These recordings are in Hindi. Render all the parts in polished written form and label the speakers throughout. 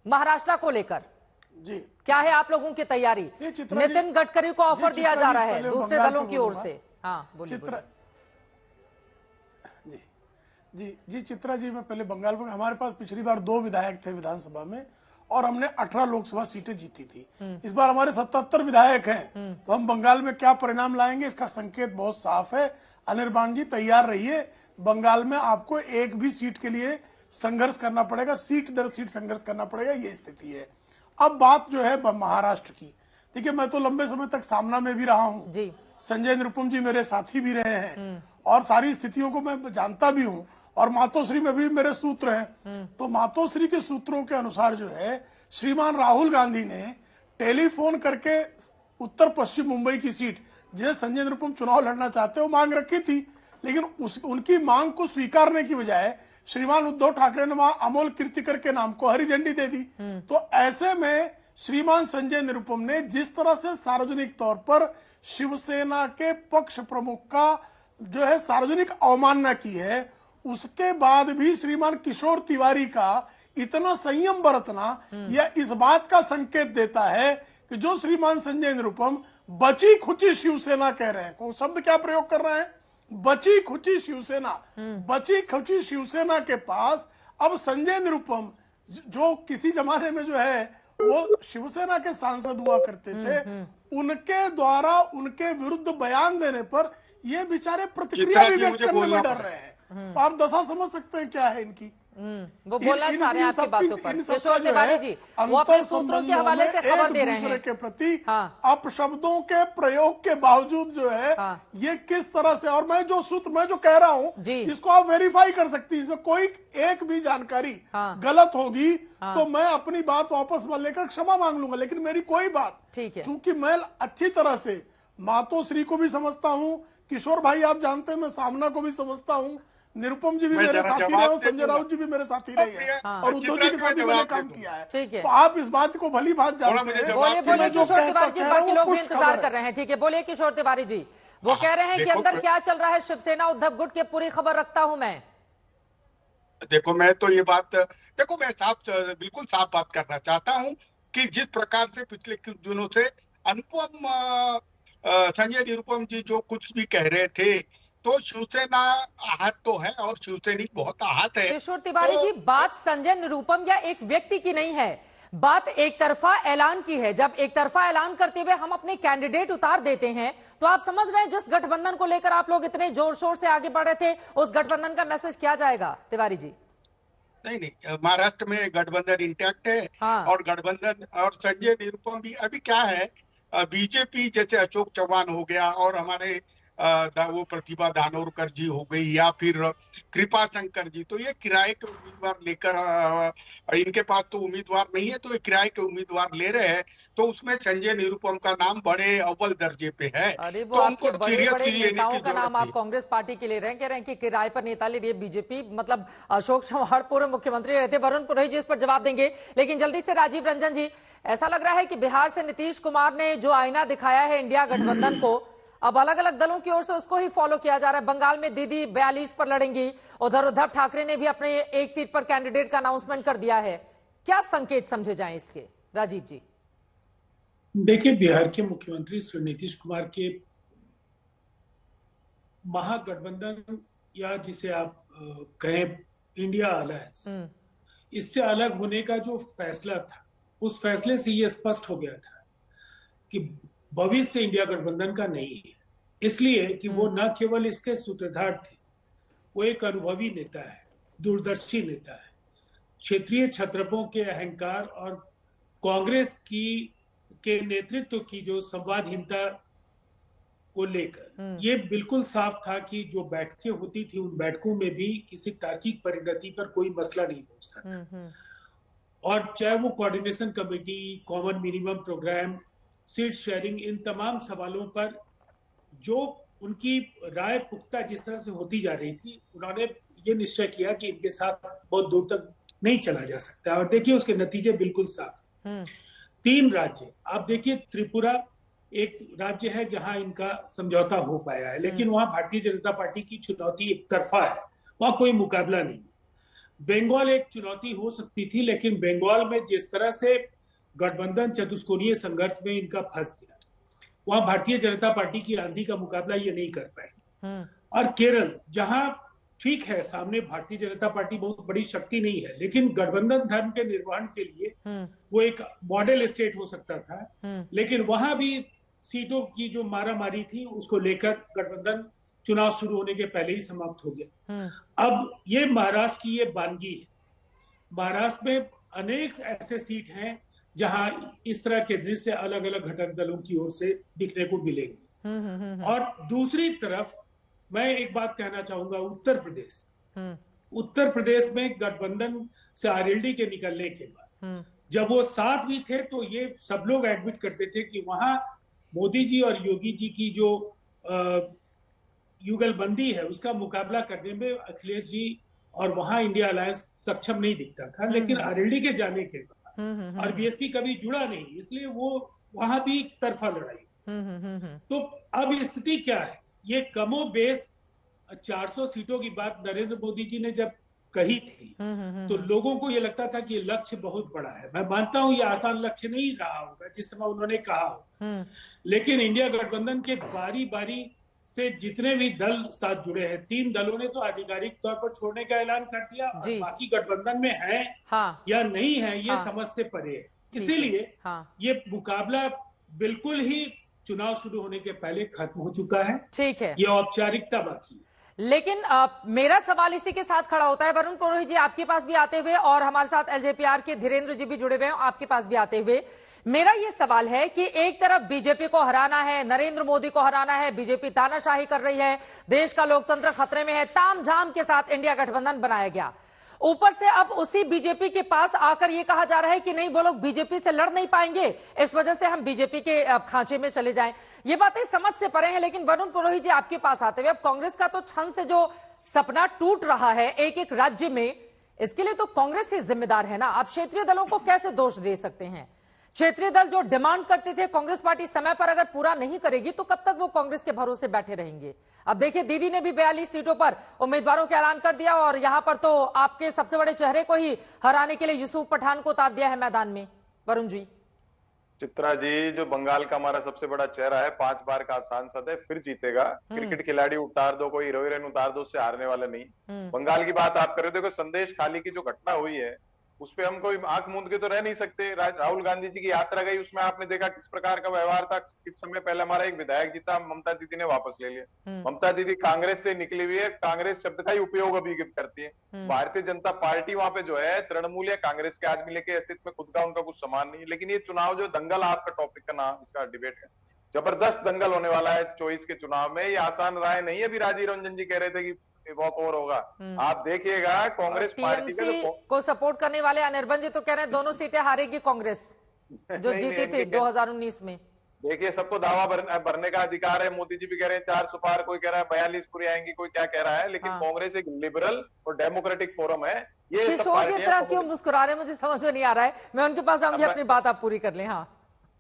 Speaker 1: महाराष्ट्र को लेकर
Speaker 2: जी
Speaker 1: क्या है आप लोगों की तैयारी? नितिन गडकरी को ऑफर दिया जा रहा है दूसरे दलों की ओर से। हाँ बोलिए।
Speaker 2: जी जी जी चित्रा जी, मैं पहले बंगाल में, हमारे पास पिछली बार 2 विधायक थे विधानसभा में और हमने 18 लोकसभा सीटें जीती थी। इस बार हमारे 77 विधायक हैं, तो हम बंगाल में क्या परिणाम लाएंगे इसका संकेत बहुत साफ है। अनिर्बाण जी तैयार रहिए, बंगाल में आपको एक भी सीट के लिए संघर्ष करना पड़ेगा, सीट दर सीट संघर्ष करना पड़ेगा, ये स्थिति है। अब बात जो है महाराष्ट्र की, देखिए मैं तो लंबे समय तक सामना में भी रहा हूँ जी। संजय निरुपम जी मेरे साथी भी रहे हैं और सारी स्थितियों को मैं जानता भी हूँ, और मातोश्री में भी मेरे सूत्र हैं। तो मातोश्री के सूत्रों के अनुसार जो है श्रीमान राहुल गांधी ने टेलीफोन करके उत्तर पश्चिम मुंबई की सीट जिसे संजय निरुपम चुनाव लड़ना चाहते हो मांग रखी थी, लेकिन उनकी मांग को स्वीकारने की बजाय श्रीमान उद्धव ठाकरे ने वहां अमोल कीर्तिकर के नाम को हरी झंडी दे दी। तो ऐसे में श्रीमान संजय निरुपम ने जिस तरह से सार्वजनिक तौर पर शिवसेना के पक्ष प्रमुख का जो है सार्वजनिक अवमानना की है, उसके बाद भी श्रीमान किशोर तिवारी का इतना संयम बरतना यह इस बात का संकेत देता है कि जो श्रीमान संजय निरुपम बची खुची शिवसेना कह रहे हैं, को शब्द क्या प्रयोग कर रहे हैं, बची खुची शिवसेना, बची खुची शिवसेना के पास अब संजय निरुपम जो किसी जमाने में जो है वो शिवसेना के सांसद हुआ करते थे, उनके द्वारा उनके विरुद्ध बयान देने पर ये बेचारे प्रतिक्रिया भी व्यक्त करने में डर रहे हैं। तो आप दशा समझ सकते हैं क्या है इनकी।
Speaker 1: वो बोलना चाह रहे हैं आपकी बातों पर। किशोर तिवारी जी वो अपने सूत्रों के हवाले से खबर दे रहे हैं
Speaker 2: दूसरे के प्रति अपशब्दों के प्रयोग के बावजूद जो है ये किस तरह से, और मैं जो कह रहा हूँ इसको आप वेरीफाई कर सकती है, इसमें कोई एक भी जानकारी गलत होगी तो मैं अपनी बात वापस लेकर क्षमा मांग लूंगा, लेकिन मेरी कोई बात, चूंकि मैं अच्छी तरह से मातोश्री को भी समझता हूँ, किशोर भाई आप जानते हैं मैं सामना को भी समझता हूँ, निरुपम जी भी मेरे साथी रहे और संजय राउत जी भी मेरे साथी रहे हैं और उद्धव जी के साथ भी मैंने काम किया है। तो आप इस बात को भली बात जानते हैं।
Speaker 1: बोले किशोर तिवारी जी, बाकी लोग भी इंतजार कर रहे हैं। ठीक है, बोले किशोर तिवारी जी। वो कह रहे हैं कि अंदर क्या चल रहा है शिवसेना उद्धव गुट की पूरी खबर रखता हूं मैं।
Speaker 3: देखो मैं तो ये बात, देखो मैं बिल्कुल साफ बात करना चाहता हूं कि जिस प्रकार से पिछले कुछ दिनों से अनुपम संजय निरुपम जी जो कुछ भी कह रहे थे, तो शिवसेना आहत तो है और शिवसैनिक बहुत आहत है।
Speaker 1: किशोर तिवारी जी, बात संजय निरुपम या एक व्यक्ति की नहीं है, बात एक तरफा ऐलान की है। जब एक तरफा ऐलान करते हुए हम अपने कैंडिडेट उतार देते हैं तो आप समझ रहे हैं जिस गठबंधन को लेकर आप लोग इतने जोर शोर से आगे बढ़ रहे थे उस गठबंधन का मैसेज क्या जाएगा तिवारी जी?
Speaker 3: नहीं, महाराष्ट्र में गठबंधन इंटैक्ट है। और गठबंधन और संजय निरुपम भी अभी क्या है, बीजेपी जैसे अशोक चौहान हो गया और हमारे वो प्रतिभा दानोरकर जी हो गई या फिर कृपा शंकर जी, तो ये किराए के उम्मीदवार लेकर, इनके पास तो उम्मीदवार नहीं है तो ये किराए के उम्मीदवार ले रहे हैं, तो उसमें संजय निरुपम का नाम बड़े अव्वल दर्जे पे है।
Speaker 1: अरे वो तो उनको सीरियसली लेने की नाम आप कांग्रेस पार्टी के ले रहे हैं, कह रहे हैं कि किराए पर नेता ले रही है बीजेपी, मतलब अशोक चौहान पूर्व मुख्यमंत्री रहते, वरुण पुरोहित जी इस पर जवाब देंगे। लेकिन जल्दी से राजीव रंजन जी, ऐसा लग रहा है कि बिहार से नीतीश कुमार ने जो आईना दिखाया है इंडिया गठबंधन को, अब अलग अलग दलों की ओर से उसको ही फॉलो किया जा रहा है। बंगाल में दीदी 42 पर लड़ेंगी, उधर उद्धव ठाकरे ने भी अपने एक सीट पर कैंडिडेट का अनाउंसमेंट कर दिया है। क्या संकेत समझे जाएं इसके, राजीव जी?
Speaker 4: देखिए, बिहार के मुख्यमंत्री श्री नीतीश कुमार के महागठबंधन या जिसे आप कहें इंडिया अलायंस, इससे अलग होने का जो फैसला था, उस फैसले से ये स्पष्ट हो गया था कि भविष्य इंडिया गठबंधन का नहीं है, इसलिए कि वो न केवल इसके सूत्रधार थे, वो एक अनुभवी नेता है, दूरदर्शी नेता है, क्षेत्रीय छत्रपों के अहंकार और कांग्रेस के नेतृत्व की जो संवादहीनता को लेकर ये बिल्कुल साफ था कि जो बैठकें होती थी उन बैठकों में भी किसी तार्किक परिणति पर कोई मसला नहीं पहुंचता था। और चाहे वो coordination committee, common minimum programme, seat sharing, इन तमाम सवालों पर जो उनकी राय पुख्ता जिस तरह से होती जा रही थी, उन्होंने ये निश्चय किया कि इनके साथ बहुत दूर तक नहीं चला जा सकता। और देखिए उसके नतीजे बिल्कुल साफ। 3 राज्य, आप देखिए त्रिपुरा एक राज्य है जहां इनका समझौता हो पाया है, लेकिन वहां भारतीय जनता पार्टी की चुनौती एक तरफा है, वहां कोई मुकाबला नहीं। बंगाल एक चुनौती हो सकती थी, लेकिन बंगाल में जिस तरह से गठबंधन चतुष्कोणीय संघर्ष में इनका फंस गया, वहां भारतीय जनता पार्टी की आंधी का मुकाबला ये नहीं कर पाए। और केरल, जहां ठीक है सामने भारतीय जनता पार्टी बहुत बड़ी शक्ति नहीं है, लेकिन गठबंधन धर्म के निर्वहन के लिए वो एक मॉडल स्टेट हो सकता था। लेकिन वहां भी सीटों की जो मारामारी थी उसको लेकर गठबंधन चुनाव शुरू होने के पहले ही समाप्त हो गया। अब ये महाराष्ट्र की ये बानगी है। महाराष्ट्र में अनेक ऐसे सीट हैं जहां इस तरह के दृश्य अलग अलग घटक दलों की ओर से दिखने को मिलेंगे। और दूसरी तरफ मैं एक बात कहना चाहूंगा, उत्तर प्रदेश में गठबंधन से आरएलडी के निकलने के बाद जब वो साथ भी थे तो ये सब लोग एडमिट करते थे कि वहां मोदी जी और योगी जी की जो युगलबंदी है उसका मुकाबला करने में अखिलेश जी और वहां इंडिया अलायंस सक्षम नहीं दिखता था। लेकिन आरएलडी के जाने के बाद और बीएसपी कभी जुड़ा नहीं, इसलिए वो वहां भी एक तरफा लड़ाई। तो अब स्थिति क्या है? ये कमो बेस 400 सीटों की बात नरेंद्र मोदी जी ने जब कही थी तो लोगों को ये लगता था कि ये लक्ष्य बहुत बड़ा है। मैं मानता हूं ये आसान लक्ष्य नहीं रहा होगा जिस समय उन्होंने कहा हो, लेकिन इंडिया गठबंधन के बारी बारी से जितने भी दल साथ जुड़े हैं, 3 दलों ने तो आधिकारिक तौर पर छोड़ने का ऐलान कर दिया और बाकी गठबंधन में है या नहीं है ये समझ से परे है। इसीलिए ये मुकाबला बिल्कुल ही चुनाव शुरू होने के पहले खत्म हो चुका है।
Speaker 1: ठीक है,
Speaker 4: ये औपचारिकता बाकी है।
Speaker 1: लेकिन मेरा सवाल इसी के साथ खड़ा होता है, वरुण पुरोहित जी आपके पास भी आते हुए और हमारे साथ एलजेपीआर के धीरेन्द्र जी भी जुड़े हुए हैं, आपके पास भी आते हुए मेरा ये सवाल है कि एक तरफ बीजेपी को हराना है, नरेंद्र मोदी को हराना है, बीजेपी तानाशाही कर रही है, देश का लोकतंत्र खतरे में है, तामझाम के साथ इंडिया गठबंधन बनाया गया। ऊपर से अब उसी बीजेपी के पास आकर यह कहा जा रहा है कि नहीं वो लोग बीजेपी से लड़ नहीं पाएंगे, इस वजह से हम बीजेपी के खांचे में चले जाएं। ये बातें समझ से परे हैं। लेकिन वरुण पुरोहित जी आपके पास आते हुए, अब कांग्रेस का तो क्षण से जो सपना टूट रहा है एक एक राज्य में, इसके लिए तो कांग्रेस ही जिम्मेदार है ना। आप क्षेत्रीय दलों को कैसे दोष दे सकते हैं? क्षेत्रीय दल जो डिमांड करते थे कांग्रेस पार्टी समय पर अगर पूरा नहीं करेगी तो कब तक वो कांग्रेस के भरोसे बैठे रहेंगे? अब देखिए दीदी ने भी 42 सीटों पर उम्मीदवारों का ऐलान कर दिया और यहां पर तो आपके सबसे बड़े चेहरे को ही हराने के लिए यूसुफ पठान को उतार दिया है मैदान में। वरुण जी,
Speaker 5: चित्रा जी, जो बंगाल का हमारा सबसे बड़ा चेहरा है, 5 बार का सांसद है, फिर जीतेगा। क्रिकेट खिलाड़ी उतार दो, कोई हीरो हीरोइन उतार दो, उससे हारने वाले नहीं। बंगाल की बात आप कर रहे हो, देखो संदेश खाली की जो घटना हुई है उस पर हम कोई आंख मूंद के तो रह नहीं सकते। राहुल गांधी जी की यात्रा गई, उसमें आपने देखा किस प्रकार का व्यवहार था। कुछ समय पहले हमारा एक विधायक जीता, ममता दीदी ने वापस ले लिया। ममता दीदी कांग्रेस से निकली हुई है, कांग्रेस शब्द का ही उपयोग अभी करती है। भारतीय जनता पार्टी वहां पे जो है तृणमूल या कांग्रेस के आदमी लेके अस्तित्व में खुद का उनका कुछ समान नहीं है। लेकिन ये चुनाव जो दंगल आपका टॉपिक का नाम, इसका डिबेट है, जबरदस्त दंगल होने वाला है 24 के चुनाव में। ये आसान राय नहीं है। अभी राजीव रंजन जी कह रहे थे कि वॉक ओवर होगा। आप देखिएगा कांग्रेस पार्टी
Speaker 1: को सपोर्ट करने वाले अनिर्बन जी तो कह रहे हैं दोनों सीटें हारेगी कांग्रेस जो जीती थी 2019 में।
Speaker 5: देखिए सबको दावा भरने का अधिकार है। मोदी जी भी कह रहे हैं 400 पार, कोई कह रहा है 42 पूरी आएंगी, कोई क्या कह रहा है। लेकिन कांग्रेस एक लिबरल और डेमोक्रेटिक फोरम है। ये
Speaker 1: किशोर की तरह क्यों मुस्कुरा रहे हैं, मुझे समझ में नहीं आ रहा है। मैं उनके पास आऊंगी, अपनी बात आप पूरी कर लें। हाँ,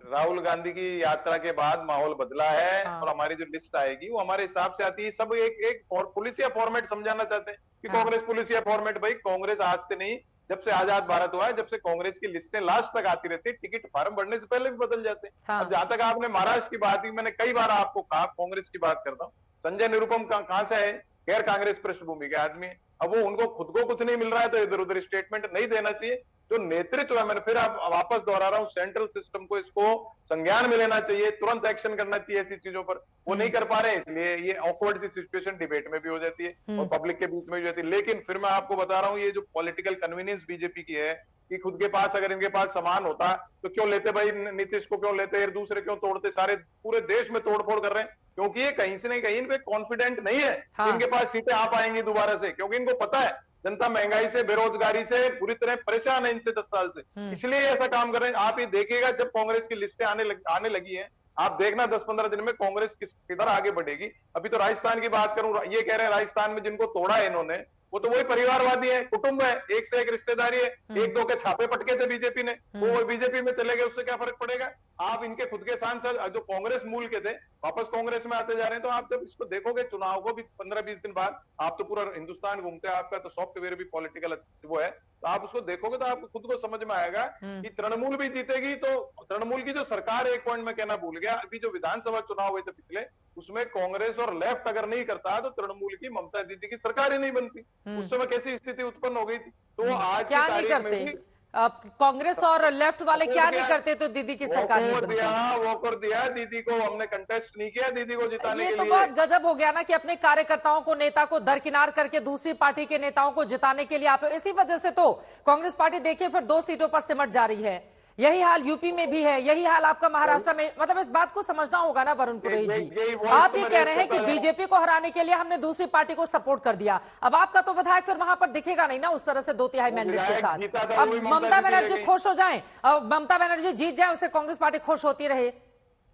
Speaker 5: राहुल गांधी की यात्रा के बाद माहौल बदला है और हमारी जो लिस्ट आएगी वो हमारे हिसाब से आती है। सब एक पुलिसिया फॉर्मेट समझाना चाहते हैं कि कांग्रेस पुलिसिया फॉर्मेट। भाई कांग्रेस आज से नहीं, जब से आजाद भारत हुआ है, जब से कांग्रेस की लिस्टें लास्ट तक आती रहती है, टिकट फार्म बढ़ने से पहले भी बदल जाते हैं। अब जहां तक आपने महाराष्ट्र की बात की, मैंने कई बार आपको कहा कांग्रेस की बात करता हूँ। संजय निरुपम कहां से है? गैर कांग्रेस पृष्ठभूमि के आदमी। अब वो उनको खुद को कुछ नहीं मिल रहा है तो इधर उधर स्टेटमेंट नहीं देना चाहिए। जो नेतृत्व है, मैंने फिर आप वापस दोहरा रहा हूं, सेंट्रल सिस्टम को इसको संज्ञान में लेना चाहिए, तुरंत एक्शन करना चाहिए ऐसी चीजों पर। वो नहीं कर पा रहे हैं, इसलिए ये ऑकवर्ड सी सिचुएशन डिबेट में भी हो जाती है और पब्लिक के बीच में भी हो जाती है। लेकिन फिर मैं आपको बता रहा हूं, ये जो पॉलिटिकल कन्वीनियंस बीजेपी की है कि खुद के पास अगर इनके पास सामान होता तो क्यों लेते भाई? नीतीश को क्यों लेते? दूसरे क्यों तोड़ते? सारे पूरे देश में तोड़फोड़ कर रहे हैं क्योंकि ये कहीं से नहीं कहीं इन पे कॉन्फिडेंट नहीं है कि इनके पास सीटें आ पाएंगी दोबारा से। क्योंकि इनको पता है जनता महंगाई से, बेरोजगारी से पूरी तरह परेशान है इनसे 10 साल से, इसलिए ऐसा काम कर रहे हैं। आप ये देखिएगा जब कांग्रेस की लिस्टें आने लगी हैं, आप देखना 10-15 दिन में कांग्रेस किधर आगे बढ़ेगी। अभी तो राजस्थान की बात करूं, ये कह रहे हैं राजस्थान में जिनको तोड़ा है इन्होंने वो तो वही परिवारवादी है, कुटुंब है, एक से एक रिश्तेदारी है। एक दो के छापे पटके थे बीजेपी ने, वो बीजेपी में चले गए, उससे क्या फर्क पड़ेगा? आप इनके खुद के सांसद जो कांग्रेस मूल के थे वापस कांग्रेस में आते जा रहे हैं। तो आप जब इसको देखोगे चुनाव को भी 15-20 दिन बाद, आप तो पूरा हिंदुस्तान घूमते हैं, आपका तो सॉफ्टवेयर भी पॉलिटिकल वो है, तो आप उसको देखोगे तो आपको खुद को समझ में आएगा कि तृणमूल भी जीतेगी। तो तृणमूल की जो सरकार, एक पॉइंट में कहना भूल गया, अभी जो विधानसभा चुनाव हुए थे पिछले, उसमें कांग्रेस और लेफ्ट अगर नहीं करता तो तृणमूल की ममता दीदी की सरकार ही नहीं बनती। उस समय कैसी स्थिति उत्पन्न हो गई थी। तो आज की
Speaker 1: क्या नहीं
Speaker 5: तारीख में
Speaker 1: करते
Speaker 5: भी
Speaker 1: कांग्रेस और लेफ्ट वाले क्या नहीं करते तो दीदी की सरकार नहीं बनती?
Speaker 5: वो कर दिया दीदी को, हमने कंटेस्ट नहीं किया दीदी को जिताने
Speaker 1: ये
Speaker 5: के
Speaker 1: तो
Speaker 5: लिए।
Speaker 1: बहुत गजब हो गया ना कि अपने कार्यकर्ताओं को, नेता को दरकिनार करके दूसरी पार्टी के नेताओं को जिताने के लिए आप, इसी वजह से तो कांग्रेस पार्टी देखिए फिर 2 सीटों पर सिमट जा रही है। यही हाल यूपी में भी है, यही हाल आपका महाराष्ट्र में, मतलब इस बात को समझना होगा ना वरुण पुरोहित जी। आप ये कह रहे हैं कि बीजेपी को हराने के लिए हमने दूसरी पार्टी को सपोर्ट कर दिया, अब आपका तो विधायक फिर वहां पर दिखेगा नहीं ना उस तरह से 2/3 मैंडेट के साथ। अब ममता बनर्जी खुश हो जाएं, अब ममता बनर्जी जीत जाए, उससे कांग्रेस पार्टी खुश होती रहे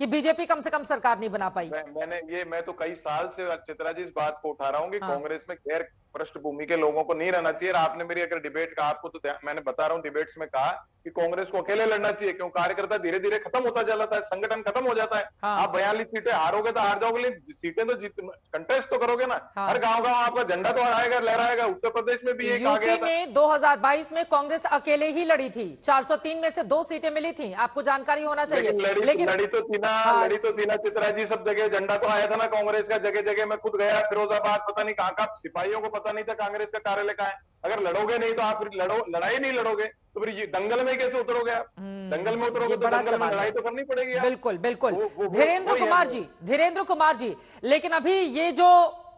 Speaker 1: कि बीजेपी कम से कम सरकार नहीं बना पाई।
Speaker 5: मैं तो कई साल से चित्रा जी इस बात को उठा रहा हूँ कि कांग्रेस में गैर पृष्ठभूमि के लोगों को नहीं रहना चाहिए। आपने मेरी अगर डिबेट का, आपको तो मैंने बता रहा हूँ डिबेट्स में कहा कि कांग्रेस को अकेले लड़ना चाहिए, क्यों कार्यकर्ता धीरे धीरे खत्म होता जाता है, संगठन खत्म हो जाता है। आप 42 सीटें हारोगे तो हार जाओगे, लेकिन सीटें तो जीत, कंटेस्ट तो करोगे ना। हर गांव गांव आपका झंडा तो आएगा, लहराएगा। उत्तर प्रदेश में भी एक आ गया था।
Speaker 1: में 2022 में कांग्रेस अकेले ही लड़ी थी, 403 में से 2 सीटें मिली थी, आपको जानकारी होना चाहिए।
Speaker 5: लेकिन लड़ी तो थी ना चित्रा जी, सब जगह झंडा तो आया था ना कांग्रेस का, जगह जगह मैं खुद गया, फिरोजाबाद, पता नहीं कहाँ का, सिपाहियों को पता नहीं था कांग्रेस का कार्यालय कहाँ है। अगर लड़ोगे नहीं तो आप फिर लड़ाई नहीं लड़ोगे तो फिर ये दंगल में कैसे उतरोगे आप? दंगल में उतरोगे तो दंगल में लड़ाई तो करनी पड़ेगी।
Speaker 1: बिल्कुल बिल्कुल। धीरेन्द्र कुमार जी, लेकिन अभी ये जो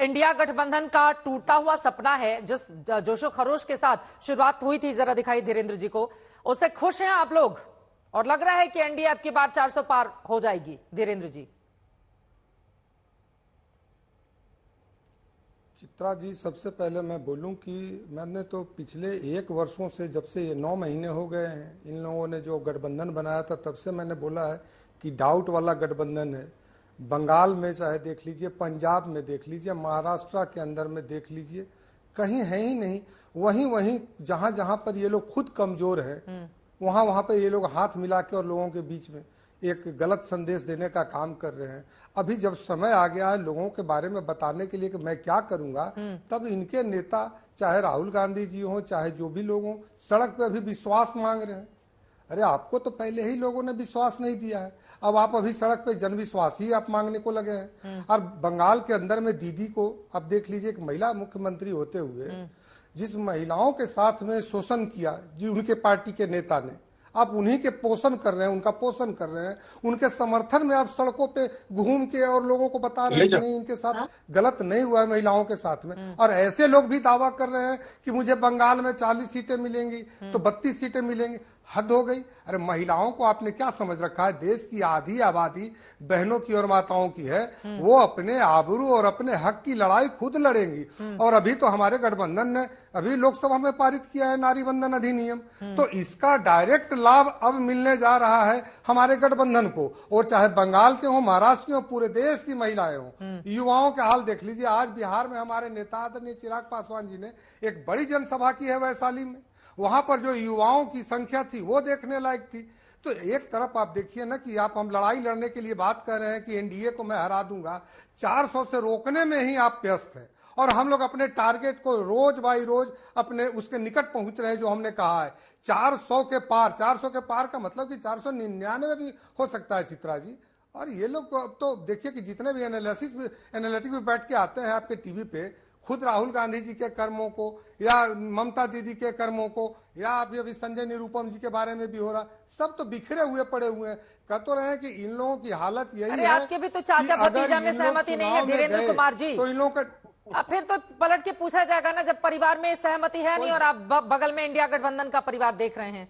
Speaker 1: इंडिया गठबंधन का टूटता हुआ सपना है, जिस जोशो खरोश के साथ शुरुआत हुई थी, जरा दिखाई धीरेन्द्र जी को, उससे खुश हैं आप लोग और लग रहा है कि एनडीए अब की बार 400 पार हो जाएगी? धीरेन्द्र जी।
Speaker 6: चित्रा जी, सबसे पहले मैं बोलूं कि मैंने तो पिछले 1 वर्षों से, जब से ये 9 महीने हो गए हैं इन लोगों ने जो गठबंधन बनाया था, तब से मैंने बोला है कि डाउट वाला गठबंधन है। बंगाल में चाहे देख लीजिए, पंजाब में देख लीजिए, महाराष्ट्र के अंदर में देख लीजिए, कहीं है ही नहीं। वहीं जहां जहां पर ये लोग खुद कमजोर है, वहां पर ये लोग हाथ मिला के और लोगों के बीच में एक गलत संदेश देने का काम कर रहे हैं। अभी जब समय आ गया है लोगों के बारे में बताने के लिए कि मैं क्या करूंगा, तब इनके नेता, चाहे राहुल गांधी जी हो, चाहे जो भी लोग हों, सड़क पे अभी विश्वास मांग रहे हैं। अरे आपको तो पहले ही लोगों ने विश्वास नहीं दिया है, अब आप अभी सड़क पे जन विश्वास ही आप मांगने को लगे हैं। और बंगाल के अंदर में दीदी को अब देख लीजिए, एक महिला मुख्यमंत्री होते हुए जिस महिलाओं के साथ में शोषण किया जी उनके पार्टी के नेता ने, आप उन्हीं के पोषण कर रहे हैं, उनका पोषण कर रहे हैं, उनके समर्थन में आप सड़कों पे घूम के और लोगों को बता रहे हैं कि नहीं, इनके साथ गलत नहीं हुआ है महिलाओं के साथ में। और ऐसे लोग भी दावा कर रहे हैं कि मुझे बंगाल में 40 सीटें मिलेंगी तो 32 सीटें मिलेंगी। हद हो गई। अरे महिलाओं को आपने क्या समझ रखा है? देश की आधी आबादी बहनों की और माताओं की है, वो अपने आबरू और अपने हक की लड़ाई खुद लड़ेंगी। और अभी तो हमारे गठबंधन ने अभी लोकसभा में पारित किया है नारी बंधन अधिनियम, तो इसका डायरेक्ट लाभ अब मिलने जा रहा है हमारे गठबंधन को। और चाहे बंगाल के हो, महाराष्ट्र के हो, पूरे देश की महिलाएं हो, युवाओं के हाल देख लीजिए। आज बिहार में हमारे नेता आदरणीय चिराग पासवान जी ने एक बड़ी जनसभा की है वैशाली में, वहां पर जो युवाओं की संख्या थी वो देखने लायक थी। तो एक तरफ आप देखिए ना कि आप हम लड़ाई लड़ने के लिए बात कर रहे हैं कि एनडीए को मैं हरा दूंगा, 400 से रोकने में ही आप व्यस्त हैं और हम लोग अपने टारगेट को रोज बाई रोज अपने उसके निकट पहुंच रहे हैं। जो हमने कहा है 400 के पार, 400 के पार का मतलब कि 499 भी हो सकता है चित्रा जी। और ये लोग तो देखिए कि जितने भी एनालिटिक भी बैठ के आते हैं आपके टीवी पे, खुद राहुल गांधी जी के कर्मों को या ममता दीदी के कर्मों को या अभी संजय निरुपम जी के बारे में भी हो रहा, सब तो बिखरे हुए पड़े हुए हैं। कह तो रहे हैं कि इन लोगों की हालत यही है।
Speaker 1: आपके भी तो चाचा भतीजा में सहमति नहीं है धीरेन्द्र कुमार जी,
Speaker 6: तो इन लोगों का
Speaker 1: फिर तो पलट के पूछा जाएगा ना, जब परिवार में सहमति है नहीं और आप बगल में इंडिया गठबंधन का परिवार देख रहे हैं।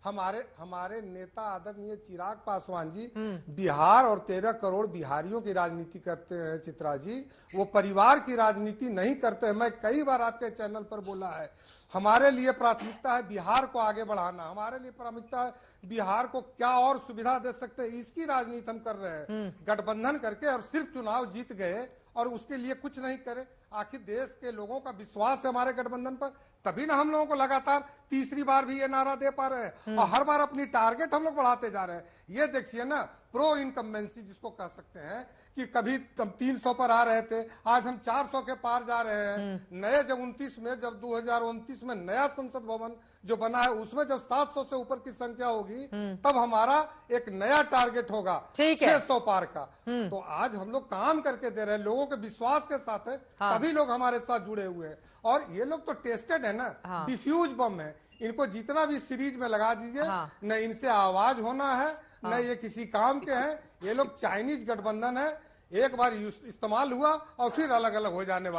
Speaker 6: हमारे नेता आदरणीय चिराग पासवान जी बिहार और 13 करोड़ बिहारियों की राजनीति करते हैं चित्रा जी, वो परिवार की राजनीति नहीं करते हैं। मैं कई बार आपके चैनल पर बोला है, हमारे लिए प्राथमिकता है बिहार को आगे बढ़ाना, हमारे लिए प्राथमिकता है बिहार को क्या और सुविधा दे सकते हैं, इसकी राजनीति हम कर रहे हैं। गठबंधन करके और सिर्फ चुनाव जीत गए और उसके लिए कुछ नहीं करे। आखिर देश के लोगों का विश्वास है हमारे गठबंधन पर, तभी ना हम लोगों को लगातार तीसरी बार भी ये नारा दे पा रहे हैं और हर बार अपनी टारगेट हम लोग बढ़ाते जा रहे हैं। ये देखिए ना, प्रो इनकम्बेंसी जिसको कह सकते हैं कि कभी 300 पर आ रहे थे, आज हम 400 के पार जा रहे हैं। नए जब 2029 में नया संसद भवन जो बना है उसमें जब 700 से ऊपर की संख्या होगी तब हमारा एक नया टारगेट होगा 600 पार का। तो आज हम लोग काम करके दे रहे हैं, लोगों के विश्वास के साथ है, तभी लोग हमारे साथ जुड़े हुए हैं। और ये लोग तो टेस्टेड है ना, डिफ्यूज बम है, इनको जितना भी सीरीज में लगा दीजिए, न इनसे आवाज होना है न ये किसी काम के हैं। ये लोग चाइनीज गठबंधन है, एक बार इस्तेमाल हुआ और फिर अलग अलग हो जाने वाले।